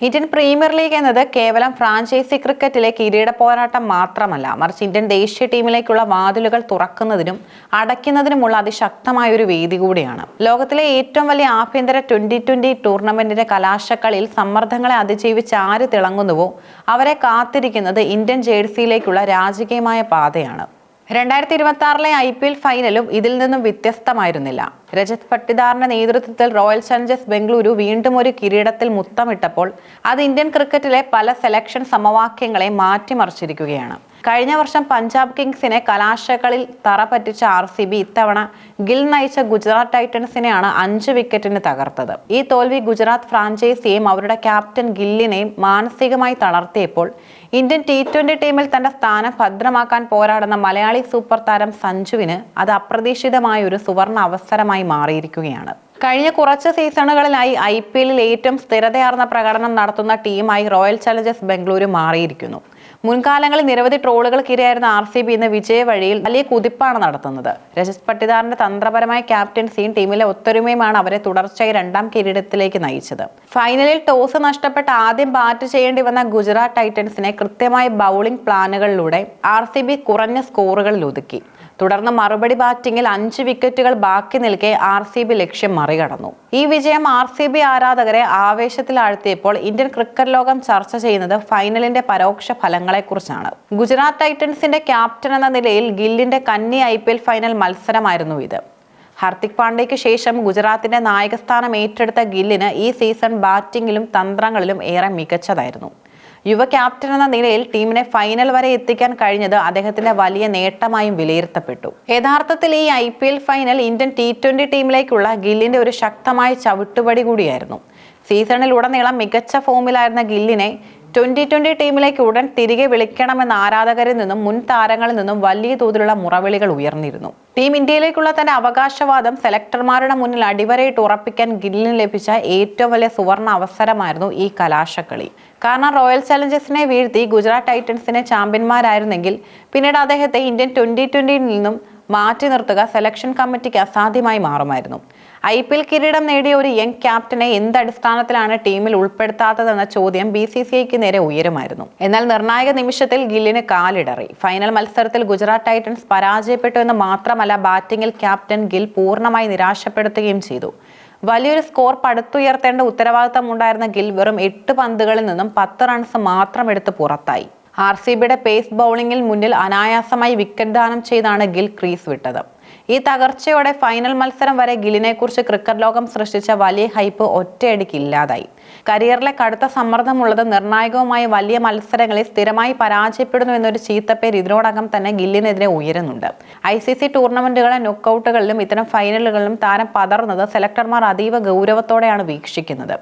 Indian premier league എന്നത് കേവലം franchise ക്രിക്കറ്റിലെ കിരീട പോരാട്ടം മാത്രമല്ല, മറിച്ച് ഇന്ത്യൻ ദേശീയ ടീമിലേക്കുള്ള വാതിലുകൾ തുറക്കുന്നതിനും അടയ്ക്കുന്നതിനുമുള്ള അതിശക്തമായ ഒരു വേദി കൂടിയാണ്. ലോകത്തിലെ ഏറ്റവും വലിയ ആഭ്യന്തര ട്വന്റി ടൂർണമെന്റിന്റെ കലാശക്കളിയിൽ സമ്മർദ്ദങ്ങളെ അതിജീവിച്ച് ആര് തിളങ്ങുന്നുവോ അവരെ കാത്തിരിക്കുന്നത് ഇന്ത്യൻ ജേഴ്സിയിലേക്കുള്ള രാജകീയമായ പാതയാണ്. 2026 IPL ഫൈനലും ഇതിൽ നിന്നും വ്യത്യസ്തമായിരുന്നില്ല. രജത് പട്ടിദാറിന്റെ നേതൃത്വത്തിൽ റോയൽ ചലഞ്ചേഴ്സ് ബംഗളൂരു വീണ്ടും ഒരു കിരീടത്തിൽ മുത്തമിട്ടപ്പോൾ അത് ഇന്ത്യൻ ക്രിക്കറ്റിലെ പല സെലക്ഷൻ സമവാക്യങ്ങളെ മാറ്റിമറിച്ചിരിക്കുകയാണ്. കഴിഞ്ഞ വർഷം പഞ്ചാബ് കിങ്സിനെ കലാശക്കളിൽ തറ പറ്റിച്ച RCB ഇത്തവണ ഗിൽ നയിച്ച ഗുജറാത്ത് ടൈറ്റൻസിനെയാണ് 5 വിക്കറ്റിന് തകർത്തത്. ഈ തോൽവി ഗുജറാത്ത് ഫ്രാഞ്ചൈസിയെയും അവരുടെ ക്യാപ്റ്റൻ ഗില്ലിനെയും മാനസികമായി തളർത്തിയപ്പോൾ ഇന്ത്യൻ T20 ടീമിൽ തന്റെ സ്ഥാനം ഭദ്രമാക്കാൻ പോരാടുന്ന മലയാളി സൂപ്പർ താരം സഞ്ജുവിന് അത് അപ്രതീക്ഷിതമായ ഒരു സുവർണ അവസരമായി മാറിയിരിക്കുകയാണ്. കഴിഞ്ഞ കുറച്ച് സീസണുകളിലായി IPLൽ ഏറ്റവും സ്ഥിരതയാർന്ന പ്രകടനം നടത്തുന്ന ടീമായി റോയൽ ചലഞ്ചേഴ്സ് ബംഗളൂരു മാറിയിരിക്കുന്നു. മുൻകാലങ്ങളിൽ നിരവധി ട്രോളുകൾക്കിരയായിരുന്ന RCB ഇന്ന് വിജയ വഴിയിൽ വലിയ കുതിപ്പാണ് നടത്തുന്നത്. രജത് പട്ടിദാറിന്റെ തന്ത്രപരമായ ക്യാപ്റ്റൻസിയും ടീമിലെ ഒത്തൊരുമയുമാണ് അവരെ തുടർച്ചയായി 2ാം കിരീടത്തിലേക്ക് നയിച്ചത്. ഫൈനലിൽ ടോസ് നഷ്ടപ്പെട്ട് ആദ്യം ബാറ്റ് ചെയ്യേണ്ടി വന്ന ഗുജറാത്ത് ടൈറ്റൻസിനെ കൃത്യമായ ബൗളിംഗ് പ്ലാനുകളിലൂടെ RCB കുറഞ്ഞ സ്കോറുകളിൽ ഒതുക്കി. തുടർന്ന് മറുപടി ബാറ്റിംഗിൽ 5 വിക്കറ്റുകൾ ബാക്കി നിൽക്കെ RCB ലക്ഷ്യം മറികടന്നു. ഈ വിജയം RCB ആരാധകരെ ആവേശത്തിലാഴ്ത്തിയപ്പോൾ ഇന്ത്യൻ ക്രിക്കറ്റ് ലോകം ചർച്ച ചെയ്യുന്നത് ഫൈനലിന്റെ പരോക്ഷ ഫലങ്ങളെക്കുറിച്ചാണ്. ഗുജറാത്ത് ടൈറ്റൻസിന്റെ ക്യാപ്റ്റൻ എന്ന നിലയിൽ ഗില്ലിന്റെ കന്നി IPL ഫൈനൽ മത്സരമായിരുന്നു ഇത്. ഹർദിക് പാണ്ഡ്യയ്ക്ക് ശേഷം ഗുജറാത്തിന്റെ നായകസ്ഥാനം ഏറ്റെടുത്ത ഗില്ലിന് ഈ സീസൺ ബാറ്റിംഗിലും തന്ത്രങ്ങളിലും ഏറെ മികച്ചതായിരുന്നു. യുവ ക്യാപ്റ്റൻ എന്ന നിലയിൽ ടീമിനെ ഫൈനൽ വരെ എത്തിക്കാൻ കഴിഞ്ഞത് അദ്ദേഹത്തിന്റെ വലിയ നേട്ടമായും വിലയിരുത്തപ്പെട്ടു. യഥാർത്ഥത്തിൽ ഈ IPL ഫൈനൽ ഇന്ത്യൻ T20 ടീമിലേക്കുള്ള ഗില്ലിന്റെ ഒരു ശക്തമായ ചവിട്ടുപടി കൂടിയായിരുന്നു. സീസണിലുടനീളം മികച്ച ഫോമിലായിരുന്ന ഗില്ലിനെ 2020 ടീമിലേക്ക് ഉടൻ തിരികെ വിളിക്കണമെന്ന ആരാധകരിൽ നിന്നും മുൻ താരങ്ങളിൽ നിന്നും വലിയ തോതിലുള്ള മുറവിളികൾ ഉയർന്നിരുന്നു. ടീം ഇന്ത്യയിലേക്കുള്ള തന്റെ അവകാശവാദം സെലക്ടർമാരുടെ മുന്നിൽ അടിവരയിട്ട് ഉറപ്പിക്കാൻ ഗില്ലിന് ലഭിച്ച ഏറ്റവും വലിയ സുവർണ അവസരമായിരുന്നു ഈ കലാശക്കളി. കാരണം റോയൽ ചലഞ്ചേഴ്സിനെ വീഴ്ത്തി ഗുജറാത്ത് ടൈറ്റൻസിനെ ചാമ്പ്യന്മാരായിരുന്നെങ്കിൽ പിന്നീട് അദ്ദേഹത്തെ ഇന്ത്യൻ 2020യിൽ നിന്നും മാറ്റി നിർത്തുക സെലക്ഷൻ കമ്മിറ്റിക്ക് അസാധ്യമായി മാറുമായിരുന്നു. IPL കിരീടം നേടിയ ഒരു യങ് ക്യാപ്റ്റനെ എന്തടിസ്ഥാനത്തിലാണ് ടീമിൽ ഉൾപ്പെടുത്താത്തതെന്ന ചോദ്യം BCCIക്ക് നേരെ ഉയരുമായിരുന്നു. എന്നാൽ നിർണായക നിമിഷത്തിൽ ഗില്ലിന് കാലിടറി. ഫൈനൽ മത്സരത്തിൽ ഗുജറാത്ത് ടൈറ്റൻസ് പരാജയപ്പെട്ടു എന്ന് മാത്രമല്ല, ബാറ്റിംഗിൽ ക്യാപ്റ്റൻ ഗിൽ പൂർണ്ണമായി നിരാശപ്പെടുത്തുകയും ചെയ്തു. വലിയൊരു സ്കോർ പടുത്തുയർത്തേണ്ട ഉത്തരവാദിത്തം ഉണ്ടായിരുന്ന ഗിൽ വെറും 8 പന്തുകളിൽ നിന്നും 10 റൺസ് മാത്രം എടുത്ത് പുറത്തായി. RCBയുടെ പേസ് ബൗളിംഗിൽ മുന്നിൽ അനായാസമായി വിക്കറ്റ് ദാനം ചെയ്താണ് ഗിൽ ക്രീസ് വിട്ടത്. ഈ തകർച്ചയോടെ ഫൈനൽ മത്സരം വരെ ഗില്ലിനെ കുറിച്ച് ക്രിക്കറ്റ് ലോകം സൃഷ്ടിച്ച വലിയ ഹൈപ്പ് ഒറ്റയടിക്ക് ഇല്ലാതായി. കരിയറിലെ കടുത്ത സമ്മർദ്ദമുള്ളത് നിർണായകവുമായ വലിയ മത്സരങ്ങളിൽ സ്ഥിരമായി പരാജയപ്പെടുന്നു എന്നൊരു ചീത്തപ്പേര് ഇതിനോടകം തന്നെ ഗില്ലിനെതിരെ ഉയരുന്നുണ്ട്. ICC ടൂർണമെന്റുകളെ നോക്കൌട്ടുകളിലും ഇത്തരം ഫൈനലുകളിലും താരം പതറുന്നത് സെലക്ടർമാർ അതീവ ഗൗരവത്തോടെയാണ് വീക്ഷിക്കുന്നത്.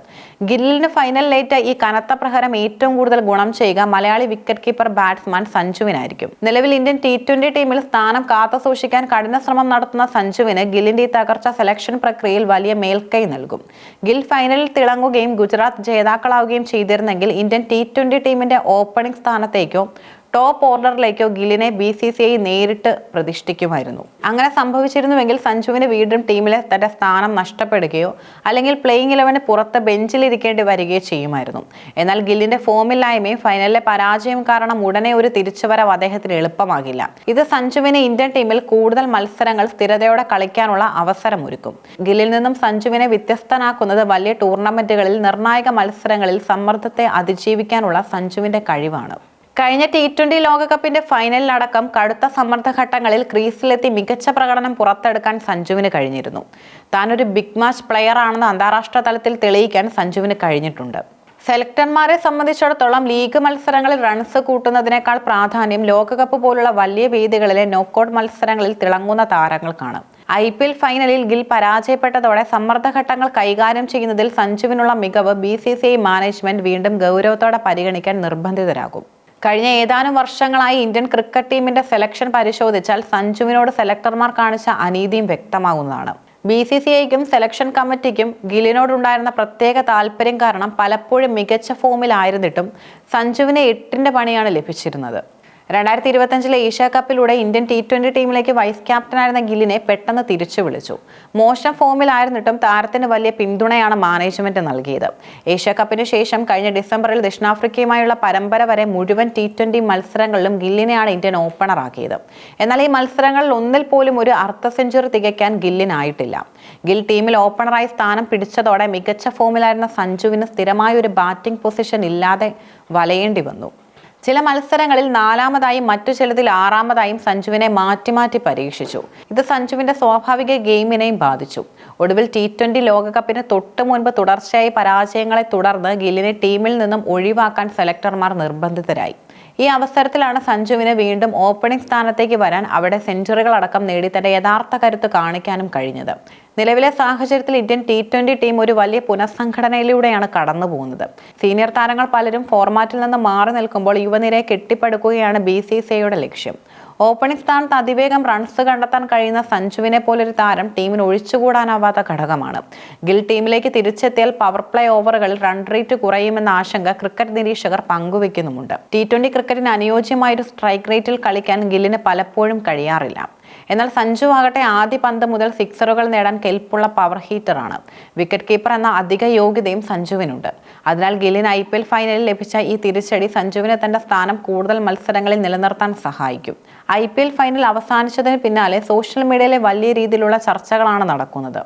ഗില്ലിന് ഫൈനലിലേറ്റ ഈ കനത്ത പ്രഹരം ഏറ്റവും കൂടുതൽ ഗുണം ചെയ്യുക മലയാളി വിക്കറ്റ് കീപ്പർ ബാറ്റ്സ്മാൻ സഞ്ജുവിനായിരിക്കും. നിലവിൽ ഇന്ത്യൻ T20 ടീമിൽ സ്ഥാനം കാത്തുസൂക്ഷിക്കാൻ കഠിന ശ്രമം നടത്തുന്ന സഞ്ജുവിന് ഗില്ലിന്റെ ഈ തകർച്ച സെലക്ഷൻ പ്രക്രിയയിൽ വലിയ മേൽക്കൈ നൽകും. ഗിൽ ഫൈനലിൽ തിളങ്ങുകയും ഗുജറാത്ത് ജേതാക്കളാവുകയും ചെയ്തിരുന്നെങ്കിൽ ഇന്ത്യൻ T20 ടീമിന്റെ ഓപ്പണിംഗ് സ്ഥാനത്തേക്കോ ടോപ്പ് ഓർഡറിലേക്കോ ഗില്ലിനെ BCCI നേരിട്ട് പ്രതിഷ്ഠിക്കുമായിരുന്നു. അങ്ങനെ സംഭവിച്ചിരുന്നുവെങ്കിൽ സഞ്ജുവിന് വീണ്ടും ടീമിലെ തന്റെ സ്ഥാനം നഷ്ടപ്പെടുകയോ അല്ലെങ്കിൽ പ്ലേയിങ് 11 പുറത്ത് ബെഞ്ചിലിരിക്കേണ്ടി വരികയോ ചെയ്യുമായിരുന്നു. എന്നാൽ ഗില്ലിന്റെ ഫോമില്ലായ്മയും ഫൈനലിലെ പരാജയം കാരണം ഉടനെ ഒരു തിരിച്ചുവരവ് അദ്ദേഹത്തിന് എളുപ്പമാകില്ല. ഇത് സഞ്ജുവിന് ഇന്ത്യൻ ടീമിൽ കൂടുതൽ മത്സരങ്ങൾ സ്ഥിരതയോടെ കളിക്കാനുള്ള അവസരമൊരുക്കും. ഗില്ലിൽ നിന്നും സഞ്ജുവിനെ വ്യത്യസ്തനാക്കുന്നത് വലിയ ടൂർണമെന്റുകളിൽ നിർണായക മത്സരങ്ങളിൽ സമ്മർദ്ദത്തെ അതിജീവിക്കാനുള്ള സഞ്ജുവിന്റെ കഴിവാണ്. കഴിഞ്ഞ T20 ലോകകപ്പിന്റെ ഫൈനലിലടക്കം കടുത്ത സമ്മർദ്ദഘട്ടങ്ങളിൽ ക്രീസിലെത്തി മികച്ച പ്രകടനം പുറത്തെടുക്കാൻ സഞ്ജുവിന് കഴിഞ്ഞിരുന്നു. താനൊരു ബിഗ് മാച്ച് പ്ലെയർ ആണെന്ന് അന്താരാഷ്ട്ര തലത്തിൽ തെളിയിക്കാൻ സഞ്ജുവിന് കഴിഞ്ഞിട്ടുണ്ട്. സെലക്ടർമാരെ സംബന്ധിച്ചിടത്തോളം ലീഗ് മത്സരങ്ങളിൽ റൺസ് കൂട്ടുന്നതിനേക്കാൾ പ്രാധാന്യം ലോകകപ്പ് പോലുള്ള വലിയ വേദികളിലെ നോക്കൌട്ട് മത്സരങ്ങളിൽ തിളങ്ങുന്ന താരങ്ങൾക്കാണ്. IPL ഫൈനലിൽ ഗിൽ പരാജയപ്പെട്ടതോടെ സമ്മർദ്ദഘട്ടങ്ങൾ കൈകാര്യം ചെയ്യുന്നതിൽ സഞ്ജുവിനുള്ള മികവ് BCCI മാനേജ്മെന്റ് വീണ്ടും ഗൗരവത്തോടെ പരിഗണിക്കാൻ നിർബന്ധിതരാകും. കഴിഞ്ഞ ഏതാനും വർഷങ്ങളായി ഇന്ത്യൻ ക്രിക്കറ്റ് ടീമിന്റെ സെലക്ഷൻ പരിശോധിച്ചാൽ സഞ്ജുവിനോട് സെലക്ടർമാർ കാണിച്ച അനീതിയും വ്യക്തമാകുന്നതാണ്. BCCIക്കും സെലക്ഷൻ കമ്മിറ്റിക്കും ഗില്ലിനോടുണ്ടായിരുന്ന പ്രത്യേക താല്പര്യം കാരണം പലപ്പോഴും മികച്ച ഫോമിലായിരുന്നിട്ടും സഞ്ജുവിന് 8ന്റെ പണിയാണ് ലഭിച്ചിരുന്നത്. 2025 ഏഷ്യ കപ്പിലൂടെ ഇന്ത്യൻ T20 ടീമിലേക്ക് വൈസ് ക്യാപ്റ്റനായിരുന്ന ഗില്ലിനെ പെട്ടെന്ന് തിരിച്ചു വിളിച്ചു. മോശം ഫോമിലായിരുന്നിട്ടും താരത്തിന് വലിയ പിന്തുണയാണ് മാനേജ്മെന്റ് നൽകിയത്. ഏഷ്യ കപ്പിന് ശേഷം കഴിഞ്ഞ ഡിസംബറിൽ ദക്ഷിണാഫ്രിക്കയുമായുള്ള പരമ്പര വരെ മുഴുവൻ T20 മത്സരങ്ങളിലും ഗില്ലിനെയാണ് ഇന്ത്യൻ ഓപ്പണറാക്കിയത്. എന്നാൽ ഈ മത്സരങ്ങളിൽ ഒന്നിൽ പോലും ഒരു അർദ്ധ സെഞ്ചുറി തികയ്ക്കാൻ ഗില്ലിനായിട്ടില്ല. ഗിൽ ടീമിൽ ഓപ്പണറായി സ്ഥാനം പിടിച്ചതോടെ മികച്ച ഫോമിലായിരുന്ന സഞ്ജുവിന് സ്ഥിരമായ ഒരു ബാറ്റിംഗ് പൊസിഷൻ ഇല്ലാതെ വലയേണ്ടി വന്നു. ചില മത്സരങ്ങളിൽ 4-മതായും മറ്റു ചിലതിൽ 6-മതായും സഞ്ജുവിനെ മാറ്റി പരീക്ഷിച്ചു. ഇത് സഞ്ജുവിന്റെ സ്വാഭാവിക ഗെയിമിനെയും ബാധിച്ചു. ഒടുവിൽ T20 ലോകകപ്പിന് തൊട്ടു മുൻപ് തുടർച്ചയായി പരാജയങ്ങളെ തുടർന്ന് ഗില്ലിനെ ടീമിൽ നിന്നും ഒഴിവാക്കാൻ സെലക്ടർമാർ നിർബന്ധിതരായി. ഈ അവസരത്തിലാണ് സഞ്ജുവിന് വീണ്ടും ഓപ്പണിംഗ് സ്ഥാനത്തേക്ക് വരാൻ, അവിടെ സെഞ്ചുറികൾ അടക്കം നേടി തന്റെ യഥാർത്ഥ കരുത്ത് കാണിക്കാനും കഴിഞ്ഞത്. നിലവിലെ സാഹചര്യത്തിൽ ഇന്ത്യൻ T20 ടീം ഒരു വലിയ പുനഃസംഘടനയിലൂടെയാണ് കടന്നു പോകുന്നത്. സീനിയർ താരങ്ങൾ പലരും ഫോർമാറ്റിൽ നിന്ന് മാറി നിൽക്കുമ്പോൾ യുവനിരയെ കെട്ടിപ്പടുക്കുകയാണ് BCCIയുടെ ലക്ഷ്യം. ഓപ്പണിംഗ് സ്ഥാനത്ത് അതിവേഗം റൺസ് കണ്ടെത്താൻ കഴിയുന്ന സഞ്ജുവിനെ പോലൊരു താരം ടീമിന് ഒഴിച്ചുകൂടാനാവാത്ത ഘടകമാണ്. ഗിൽ ടീമിലേക്ക് തിരിച്ചെത്തിയാൽ പവർ പ്ലേ ഓവറുകളിൽ റൺ റേറ്റ് കുറയുമെന്ന ആശങ്ക ക്രിക്കറ്റ് നിരീക്ഷകർ പങ്കുവെക്കുന്നുമുണ്ട്. T20 ക്രിക്കറ്റിന് അനുയോജ്യമായൊരു സ്ട്രൈക്ക് റേറ്റിൽ കളിക്കാൻ ഗില്ലിന് പലപ്പോഴും കഴിയാറില്ല. എന്നാൽ സഞ്ജു ആകട്ടെ ആദ്യ പന്ത് മുതൽ സിക്സറുകൾ നേടാൻ കെൽപ്പുള്ള പവർ ഹീറ്ററാണ്. വിക്കറ്റ് കീപ്പർ എന്ന അധിക യോഗ്യതയും സഞ്ജുവിനുണ്ട്. അതിനാൽ ഗില്ലിന് IPL ഫൈനലിൽ ലഭിച്ച ഈ തിരിച്ചടി സഞ്ജുവിനെ തന്റെ സ്ഥാനം കൂടുതൽ മത്സരങ്ങളിൽ നിലനിർത്താൻ സഹായിക്കും. IPL ഫൈനൽ അവസാനിച്ചതിന് പിന്നാലെ സോഷ്യൽ മീഡിയയിലെ വലിയ രീതിയിലുള്ള ചർച്ചകളാണ് നടക്കുന്നത്.